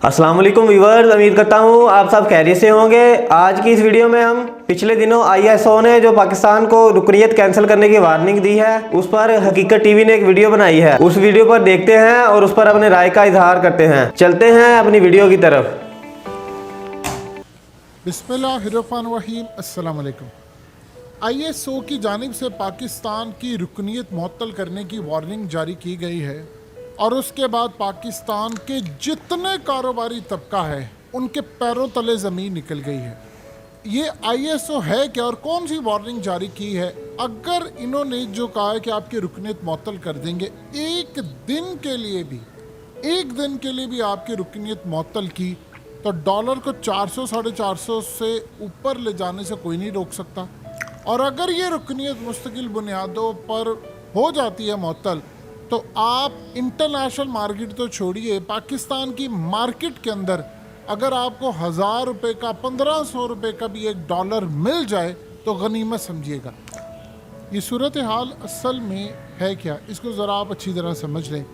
अस्सलाम वालेकुम व्यूअर्स, उम्मीद करता हूँ आप सब खैरियत से होंगे। आज की इस वीडियो में हम पिछले दिनों आईएसओ ने जो पाकिस्तान को रुकनीयत कैंसिल करने की वार्निंग दी है उस पर हकीकत टीवी ने एक वीडियो बनाई है। उस वीडियो पर देखते हैं और उस पर अपने राय का इजहार करते हैं। चलते हैं अपनी वीडियो की तरफ। बिस्मिल्लाहिर्रहमानिर्रहीम, अस्सलाम वालेकुम। आईएसओ की जानिब से पाकिस्तान की रुकनीयत मुअत्तल करने की वार्निंग जारी की गई है और उसके बाद पाकिस्तान के जितने कारोबारी तबका है उनके पैरों तले ज़मीन निकल गई है। ये आईएसओ है क्या और कौन सी वार्निंग जारी की है? अगर इन्होंने जो कहा है कि आपकी रुकनीयत मुअत्तल कर देंगे, एक दिन के लिए भी आपकी रुकनीयत मुअत्तल की तो डॉलर को 400 साढ़े 400 से ऊपर ले जाने से कोई नहीं रोक सकता। और अगर ये रुकनीयत मुस्तकिल बुनियादों पर हो जाती है मुअत्तल तो आप इंटरनेशनल मार्केट तो छोड़िए, पाकिस्तान की मार्केट के अंदर अगर आपको 1000 रुपये का 1500 रुपये का भी एक डॉलर मिल जाए तो गनीमत समझिएगा। ये सूरत हाल असल में है क्या, इसको ज़रा आप अच्छी तरह समझ लें।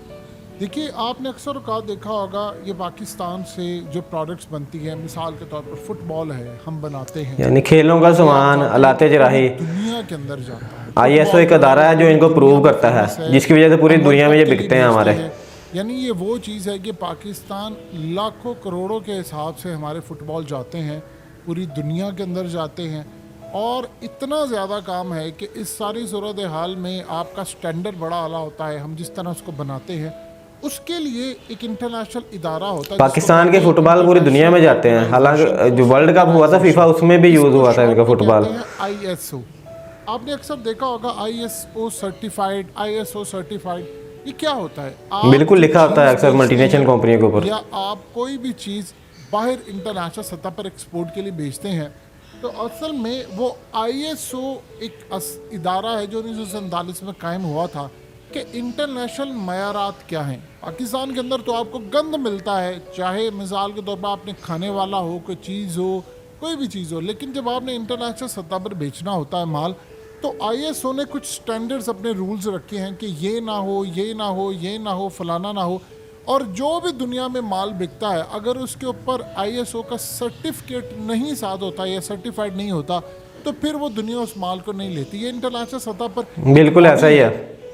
देखिए, आपने अक्सर औक़ात देखा होगा ये पाकिस्तान से जो प्रोडक्ट्स बनती है, मिसाल के तौर पर फुटबॉल है, हम बनाते हैं, यानी खेलों का सामान अलाते जराही दुनिया के अंदर जाता है। आईएसओ एक अदारा है जो इनको प्रूव करता है, जिसकी वजह से पूरी दुनिया में ये बिकते हैं हमारे। यानी ये वो चीज़ है कि पाकिस्तान लाखों करोड़ों के हिसाब से हमारे फुटबॉल जाते हैं, पूरी दुनिया के अंदर जाते हैं। और इतना ज़्यादा काम है कि इस सारी सूरत हाल में आपका स्टैंडर्ड बड़ा आला होता है। हम जिस तरह उसको बनाते हैं उसके लिए एक इंटरनेशनल इदारा होता है। पाकिस्तान के फुटबॉल पूरी दुनिया में जाते हैं, हालांकि जो वर्ल्ड कप हुआ था फीफा उसमें भी यूज़ हुआ था इनका फुटबॉल। आईएसओ आपने अक्सर देखा होगा, आईएसओ सर्टिफाइड, ये क्या होता है? बिल्कुल लिखा होता है अक्सर मल्टीनेशनल कंपनियों के ऊपर। या आप कोई भी चीज़ बाहर इंटरनेशनल सतह पर एक्सपोर्ट के लिए भेजते हैं तो असल में वो आईएसओ एक इदारा है जो 1947 में कायम हुआ था कि इंटरनेशनल मयारात क्या हैं। पाकिस्तान के अंदर तो आपको गंद मिलता है, चाहे मिसाल के तौर पर आपने खाने वाला हो, कोई चीज़ हो, कोई भी चीज़ हो, लेकिन जब आपने इंटरनेशनल सतह पर बेचना होता है माल, तो आईएसओ ने कुछ स्टैंडर्ड्स, अपने रूल्स रखे हैं कि ये ना हो, ये ना हो, ये ना हो, फलाना ना हो। और जो भी दुनिया में माल बिकता है अगर उसके ऊपर आईएसओ का सर्टिफिकेट नहीं साथ होता या सर्टिफाइड नहीं होता तो फिर वो दुनिया उस माल को नहीं लेती। ये इंटरनेशनल सतह पर बिल्कुल ऐसा ही है,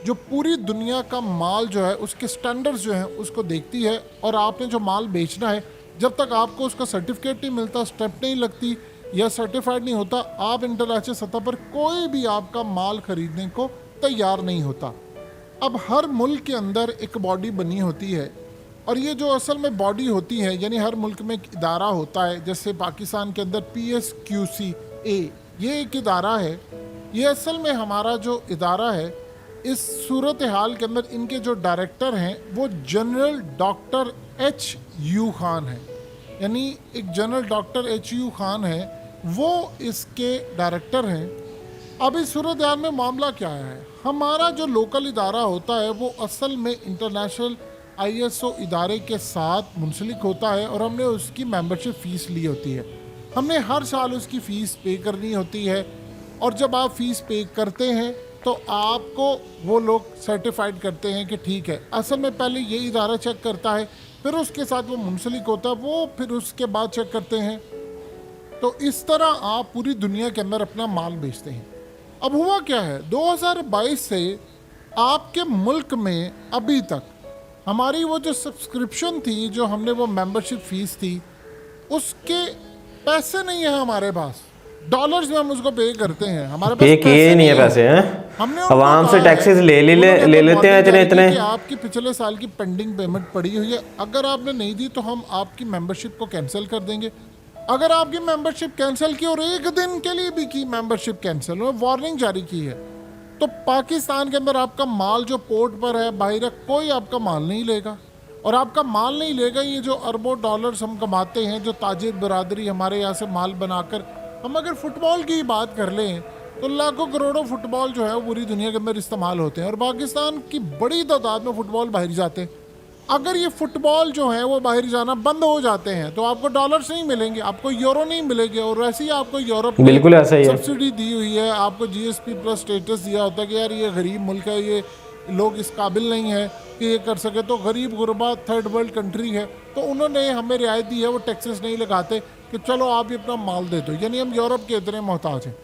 जो पूरी दुनिया का माल जो है उसके स्टैंडर्ड्स जो हैं उसको देखती है। और आपने जो माल बेचना है, जब तक आपको उसका सर्टिफिकेट नहीं मिलता, स्टेप नहीं लगती या सर्टिफाइड नहीं होता, आप इंटरनेशनल सतह पर कोई भी आपका माल खरीदने को तैयार नहीं होता। अब हर मुल्क के अंदर एक बॉडी बनी होती है और ये जो असल में बॉडी होती है, यानी हर मुल्क में एक इदारा होता है। जैसे पाकिस्तान के अंदर PSQCA ये एक इदारा है। ये असल में हमारा जो इदारा है, इस सूरत हाल के अंदर इनके जो डायरेक्टर हैं वो जनरल डॉक्टर HU खान है। यानी एक जनरल डॉक्टर HU खान है, वो इसके डायरेक्टर हैं। अब इस सूरत हाल में मामला क्या है, हमारा जो लोकल इदारा होता है वो असल में इंटरनेशनल आईएसओ इदारे के साथ मुंसलिक होता है और हमने उसकी मेंबरशिप फ़ीस ली होती है। हमने हर साल उसकी फ़ीस पे करनी होती है और जब आप फ़ीस पे करते हैं तो आपको वो लोग सर्टिफाइड करते हैं कि ठीक है। असल में पहले ये इदारा चेक करता है, फिर उसके साथ वो मुंसलिक होता है, वो फिर उसके बाद चेक करते हैं। तो इस तरह आप पूरी दुनिया के अंदर अपना माल बेचते हैं। अब हुआ क्या है, 2022 से आपके मुल्क में अभी तक हमारी वो जो सब्सक्रिप्शन थी, जो हमने वो मेंबरशिप फ़ीस थी, उसके पैसे नहीं है हमारे पास। डॉलर्स में हम उसको पे करते हैं, हमारे पास पैसे नहीं है, पैसे हैं। हमने आवाम से टैक्सेस ले लेते हैं इतने। आपकी पिछले साल की पेंडिंग पेमेंट पड़ी हुई है, अगर आपने नहीं दी तो हम आपकी मेंबरशिप को कैंसिल कर देंगे। अगर आपकी मेंबरशिप कैंसिल की और एक दिन के लिए भी की मेंबरशिप कैंसिल, वार्निंग जारी की है, तो पाकिस्तान के अंदर आपका माल जो पोर्ट पर है, बाहर कोई आपका माल नहीं लेगा। और आपका माल नहीं लेगा, ये जो अरबों डॉलर्स हम कमाते हैं, जो ताजिर बरादरी हमारे यहाँ से माल बनाकर, हम अगर फुटबॉल की बात कर लें तो लाखों करोड़ों फुटबॉल जो है वो पूरी दुनिया के अंदर इस्तेमाल होते हैं और पाकिस्तान की बड़ी तादाद में फुटबॉल बाहर जाते हैं। अगर ये फुटबॉल जो है वो बाहर जाना बंद हो जाते हैं तो आपको डॉलर्स नहीं मिलेंगे, आपको यूरो नहीं मिलेंगे। और वैसे ही आपको यूरोप बिल्कुल ऐसा ही है, सब्सिडी दी हुई है, आपको GSP+ स्टेटस दिया होता है कि यार ये गरीब मुल्क है, ये लोग इस काबिल नहीं है कि ये कर सके, तो गरीब गुरबा थर्ड वर्ल्ड कंट्री है, तो उन्होंने हमें रियायत दी है, वो टैक्सेस नहीं लगाते कि चलो आप ये अपना माल दे दो, यानी हम यूरोप के इतने मोहताज हैं।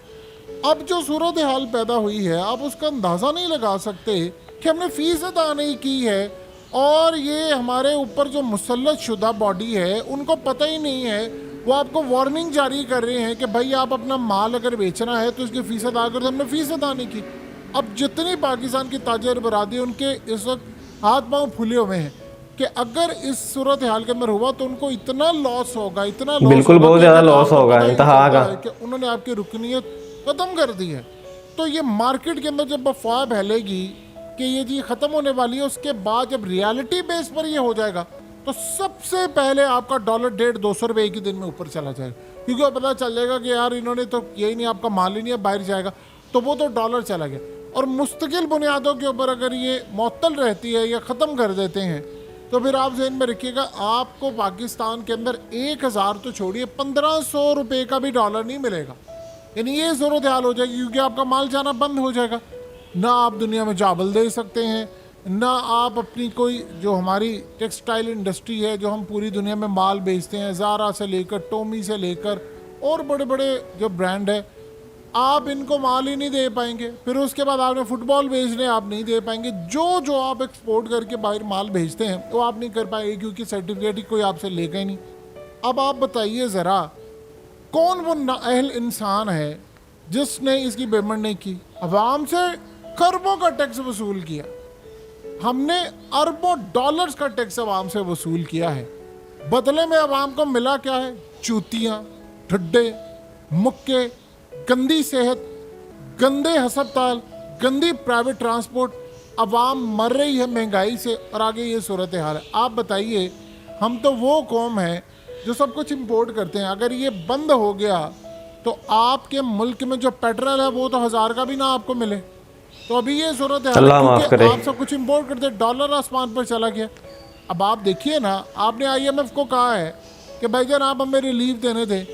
अब जो सूरत हाल पैदा हुई है, आप उसका अंदाज़ा नहीं लगा सकते कि हमने फ़ीस अदा नहीं की है, और ये हमारे ऊपर जो मुसल्लत शुदा बॉडी है उनको पता ही नहीं है, वो आपको वार्निंग जारी कर रहे हैं कि भाई आप अपना माल अगर बेचना है तो इसकी फ़ीस अदा करो, तो हमने फ़ीस अदा नहीं की। अब जितनी पाकिस्तान की ताजर बरादरी, उनके इस वक्त हाथ पाँव फूले हुए हैं कि अगर इस सूरत हाल के अंदर हुआ तो उनको इतना लॉस होगा, इतना लॉस बिल्कुल, होगा बहुत कि ज़्यादा अगर लॉस आपको होगा, पता ही इंतहा चलता का। है कि उन्होंने आपकी रुकनीत ख़त्म कर दी है। तो ये मार्केट के अंदर जब अफवाह फैलेगी कि ये जी ख़त्म होने वाली है, उसके बाद जब रियलिटी बेस पर ये हो जाएगा तो सबसे पहले आपका डॉलर 150-200 रुपये एक ही दिन में ऊपर चला जाएगा, क्योंकि पता चल जाएगा कि यार इन्होंने तो यही नहीं, आपका माल ही नहीं है, बाहर जाएगा, तो वो तो डॉलर चला गया। और मुस्तकिल बुनियादों के ऊपर अगर ये मअतल रहती है या ख़त्म कर देते हैं तो फिर आप ज़हन में रखिएगा, आपको पाकिस्तान के अंदर 1000 तो छोड़िए 1500 रुपये का भी डॉलर नहीं मिलेगा। यानी ये सूरत हाल हो जाएगी, क्योंकि आपका माल जाना बंद हो जाएगा, ना आप दुनिया में चावल दे सकते हैं, ना आप अपनी कोई जो हमारी टेक्सटाइल इंडस्ट्री है, जो हम पूरी दुनिया में माल बेचते हैं, ज़ारा से लेकर टोमी से लेकर और बड़े बड़े जो ब्रांड है, आप इनको माल ही नहीं दे पाएंगे। फिर उसके बाद आपने फुटबॉल बेचने, आप नहीं दे पाएंगे। जो आप एक्सपोर्ट करके बाहर माल भेजते हैं वो आप नहीं कर पाएंगे, क्योंकि सर्टिफिकेट ही कोई आपसे लेगा ही नहीं। अब आप बताइए ज़रा, कौन वो नाअहल इंसान है जिसने इसकी पेमेंट नहीं की? अवाम से खरबों का टैक्स वसूल किया, हमने अरबों डॉलर्स का टैक्स अवाम से वसूल किया है। बदले में अवाम को मिला क्या है? चूतियाँ, ठुड्डे, मुक्के, गंदी सेहत, गंदे हस्पताल, गंदी प्राइवेट ट्रांसपोर्ट। अवाम मर रही है महंगाई से, और आगे ये सूरत हाल है। आप बताइए, हम तो वो कौम है जो सब कुछ इंपोर्ट करते हैं, अगर ये बंद हो गया तो आपके मुल्क में जो पेट्रोल है वो तो 1000 का भी ना आपको मिले। तो अभी ये सूरत है, अल्लाह माफ़ करे। आप सब कुछ इंपोर्ट करते, डॉलर आसमान पर चला गया। अब आप देखिए ना, आपने IMF को कहा है कि भाईजान आप हमें रिलीफ देने दें,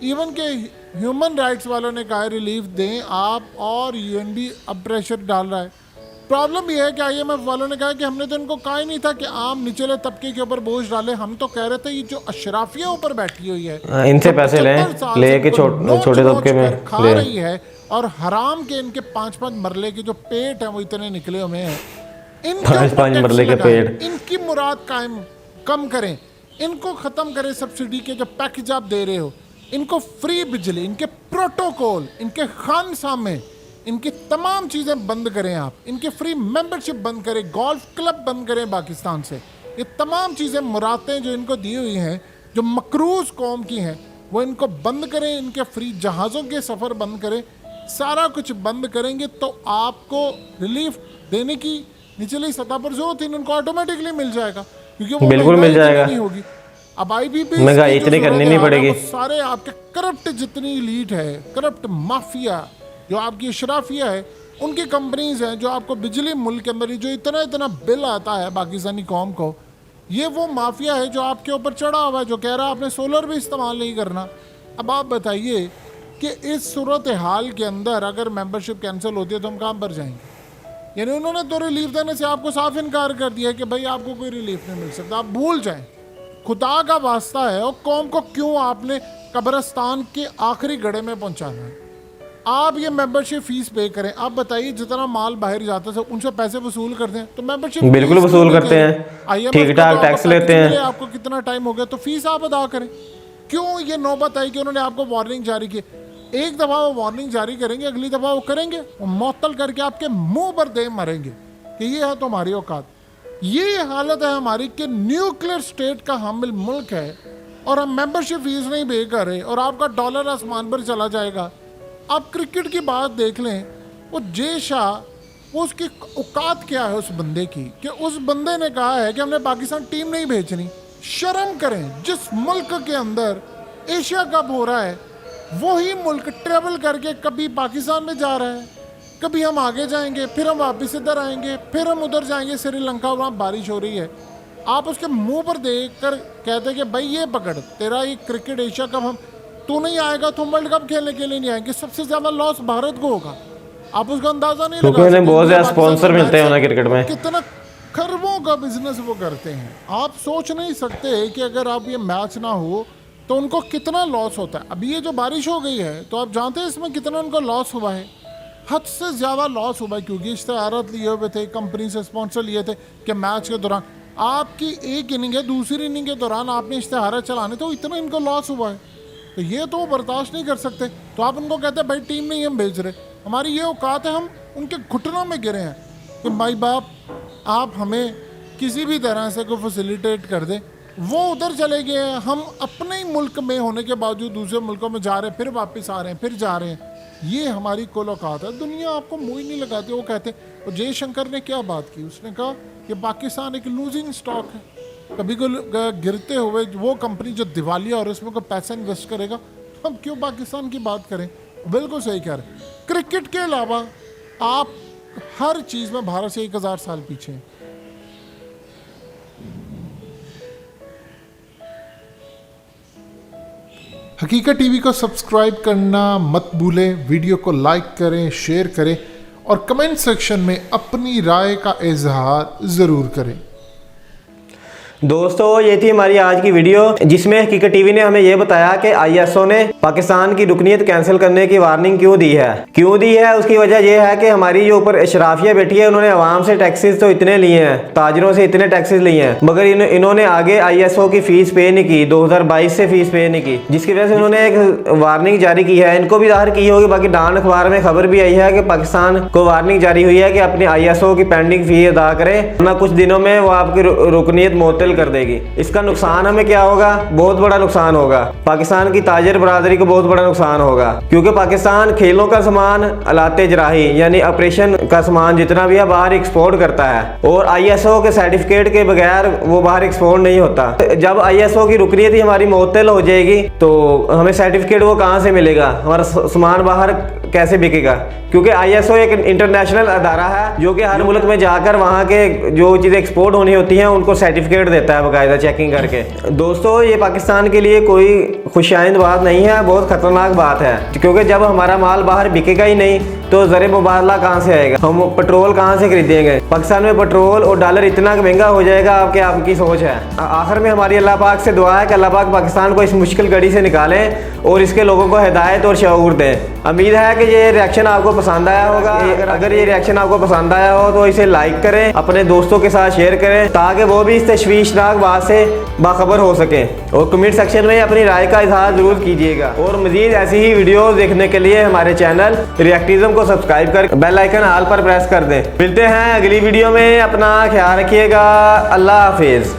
इवन के ह्यूमन राइट्स वालों ने कहा है रिलीफ दें आप, और UN भी अब प्रेशर डाल रहा है। प्रॉब्लम यह है कि IMF वालों ने कहा कि हमने तो इनको कहा ही नहीं था कि आम निचले तबके के ऊपर बोझ डाले, हम तो कह रहे थे ये जो अशराफिया ऊपर बैठी हुई है इनसे पैसे लें, लेके छोटे तबके में खा ले रही है, और हराम के इनके 5-5 मरले के जो पेट हैं वो इतने निकले हुए हैं, इनके 5-5 मरले के पेट, इनकी मुराद कम करें, इनको ख़त्म करें। सब्सिडी के जो पैकेज आप दे रहे हो, इनको फ्री बिजली, इनके प्रोटोकॉल, इनके खानसामे, इनकी तमाम चीज़ें बंद करें आप, इनकी फ्री मेंबरशिप बंद करें, गोल्फ क्लब बंद करें पाकिस्तान से। ये तमाम चीज़ें, मुरातें जो इनको दी हुई हैं, जो मकरूज़ कौम की हैं, वो इनको बंद करें, इनके फ्री जहाज़ों के सफ़र बंद करें, सारा कुछ बंद करेंगे तो आपको रिलीफ देने की निचली सतह पर जरूरत है, उनको ऑटोमेटिकली मिल जाएगा, क्योंकि वो बिल्कुल मिल जाएगा, नहीं होगी। अब IBP महंगाई इतनी करनी नहीं पड़ेगी। सारे आपके करप्ट जितनी लीड है, करप्ट माफिया जो आपकी अशराफिया है, उनकी कंपनीज हैं जो आपको बिजली मुल्क के अंदर जो इतना इतना बिल आता है पाकिस्तानी कौम को, ये वो माफिया है जो आपके ऊपर चढ़ा हुआ है, जो कह रहा है आपने सोलर भी इस्तेमाल नहीं करना। अब आप बताइए कि इस सूरत हाल के अंदर अगर मेंबरशिप कैंसिल होती है तो हम कहाँ पर जाएंगे? यानी उन्होंने तो रिलीफ देने से आपको साफ इनकार कर दिया कि भाई आपको कोई रिलीफ नहीं मिल सकता, आप भूल जाएं। खुदा का वास्ता है, और कौम को क्यों आपने कब्रिस्तान के आखिरी गड्ढे में पहुंचाना है? आप ये मेंबरशिप फीस पे करें। आप बताइए, जितना माल बाहर जाता है उनसे पैसे वसूल करते हैं, तो मेंबरशिप बिल्कुल वसूल करते हैं, ठीक ठाक टैक्स लेते हैं। आपको कितना टाइम हो गया तो फीस आप अदा करें। क्यों ये नौबत आई कि उन्होंने आपको वार्निंग जारी की? एक दफ़ा वो वार्निंग जारी करेंगे, अगली दफ़ा वो करेंगे, वो मुअत्तल करके आपके मुंह पर दे मरेंगे कि ये है तुम्हारी औकात। ये हालत है हमारी कि न्यूक्लियर स्टेट का हामिल मुल्क है और हम मेंबरशिप फीस नहीं पे कर रहे, और आपका डॉलर आसमान पर चला जाएगा। आप क्रिकेट की बात देख लें, वो जय शाह, वो उसकी औकात क्या है उस बंदे की कि उस बंदे ने कहा है कि हमने पाकिस्तान टीम नहीं भेजनी। शर्म करें, जिस मुल्क के अंदर एशिया कप हो रहा है वही मुल्क ट्रेवल करके कभी पाकिस्तान में जा रहा है, कभी हम आगे जाएंगे, फिर हम वापस इधर आएंगे, फिर हम उधर जाएंगे श्रीलंका, वहाँ बारिश हो रही है। आप उसके मुंह पर देख कर कहते कि भाई ये पकड़, तेरा ये क्रिकेट एशिया कप हम, तू नहीं आएगा तो हम वर्ल्ड कप खेलने के लिए नहीं आएंगे। सबसे ज़्यादा लॉस भारत को होगा। आप उसका अंदाजा नहीं क्योंकि लगा उन्हें सकते। बहुत इंडिया ज्यादा पाकिस्तान स्पॉन्सर के मिलते हैं मैच उन्हें क्रिकेट में। कितना खरबों का बिजनेस वो करते हैं। आप सोच नहीं सकते कि अगर आप ये मैच ना हो तो उनको कितना लॉस होता है। अभी ये जो बारिश हो गई है तो आप जानते हैं इसमें कितना उनको लॉस हुआ है, हद से ज़्यादा लॉस हुआ है, क्योंकि इश्तेहारात लिए हुए थे, कंपनी से स्पॉन्सर लिए थे कि मैच के दौरान आपकी एक इनिंग है, दूसरी इनिंग के दौरान आपने इश्तेहारात चलाने, तो इतना इनको लॉस हुआ है, तो ये तो वो बर्दाश्त नहीं कर सकते। तो आप उनको कहते हैं भाई टीम नहीं हम भेज रहे, हमारी ये औकात है, हम उनके घुटनों में गिरे हैं कि माई बाप आप हमें किसी भी तरह से कोई फैसिलिटेट कर दे। वो उधर चले गए हैं, हम अपने ही मुल्क में होने के बावजूद दूसरे मुल्कों में जा रहे हैं, फिर वापस आ रहे हैं, फिर जा रहे हैं। ये हमारी कुल औकात है। दुनिया आपको मुँह ही नहीं लगाती। वो कहते, और जयशंकर ने क्या बात की, उसने कहा कि पाकिस्तान एक लूजिंग स्टॉक है, कभी को गिरते हुए वो कंपनी जो दिवालिया और उसमें कोई पैसा इन्वेस्ट करेगा, तो हम क्यों पाकिस्तान की बात करें। बिल्कुल सही कह रहे हैं। क्रिकेट के अलावा आप हर चीज़ में भारत से 1000 साल पीछे हैं। हकीकत टीवी को सब्सक्राइब करना मत भूलें, वीडियो को लाइक करें, शेयर करें और कमेंट सेक्शन में अपनी राय का इजहार ज़रूर करें। दोस्तों ये थी हमारी आज की वीडियो, जिसमें हकीकत टीवी ने हमें ये बताया कि आईएसओ ने पाकिस्तान की रुकनीत कैंसिल करने की वार्निंग क्यों दी है। उसकी वजह यह है कि हमारी जो ऊपर अशराफिया बैठी है, उन्होंने आवाम से टैक्सेस तो इतने लिए हैं, ताजरों से इतने टैक्सेस लिए हैं, मगर इन्होंने आगे आईएसओ की फीस पे नहीं की, 2022 से फीस पे नहीं की, जिसकी वजह से उन्होंने एक वार्निंग जारी की है। इनको भी जाहिर की होगी, बाकी डान अखबार में खबर भी आई है कि पाकिस्तान को वार्निंग जारी हुई है कि अपनी आईएसओ की पेंडिंग फी अदा करें, वरना कुछ दिनों में वो आपकी रुकनीत मुअत्तल कर देगी। इसका नुकसान हमें क्या होगा, बहुत बड़ा नुकसान होगा, पाकिस्तान की ताजिर बरादरी को बहुत बड़ा नुकसान होगा, क्योंकि पाकिस्तान खेलों का सामान, आलाते जराही यानी ऑपरेशन का सामान जितना भी है बाहर एक्सपोर्ट करता है, और आईएसओ के सर्टिफिकेट के बगैर वो बाहर एक्सपोर्ट नहीं होता। जब आईएसओ की रुकनीत ही हमारी मुअत्तल हो जाएगी तो हमें सर्टिफिकेट वो कहाँ से मिलेगा, हमारा सामान बाहर कैसे बिकेगा, क्योंकि आईएसओ एक इंटरनेशनल अदारा है जो कि हर मुल्क में जाकर वहाँ के जो चीज़ें एक्सपोर्ट होनी होती हैं उनको सर्टिफिकेट देता है बाकायदा चेकिंग करके। दोस्तों ये पाकिस्तान के लिए कोई खुशाइंद बात नहीं है, बहुत ख़तरनाक बात है, क्योंकि जब हमारा माल बाहर बिकेगा ही नहीं तो ज़र मुबादला कहाँ से आएगा, हम पेट्रोल कहाँ से खरीदेंगे। पाकिस्तान में पेट्रोल और डॉलर इतना महंगा हो जाएगा, आपकी सोच है। आखिर में हमारी अल्लाह पाक से दुआ है कि अल्लाह पाक पाकिस्तान को इस मुश्किल घड़ी से निकालें और इसके लोगों को हिदायत और शऊर दें। उम्मीद है कि ये रिएक्शन आपको पसंद आया होगा। अगर ये रिएक्शन आपको पसंद आया हो तो इसे लाइक करें, अपने दोस्तों के साथ शेयर करें, ताकि वो भी इस तशवीशनाक बात से बाखबर हो सके, और कमेंट सेक्शन में अपनी राय का इजहार जरूर कीजिएगा। और मजीद ऐसी ही वीडियोस देखने के लिए हमारे चैनल रिएक्टिज्म को सब्सक्राइब कर बेल आइकन ऑल पर प्रेस कर दें। मिलते हैं अगली वीडियो में, अपना ख्याल रखिएगा। अल्लाह हाफिज।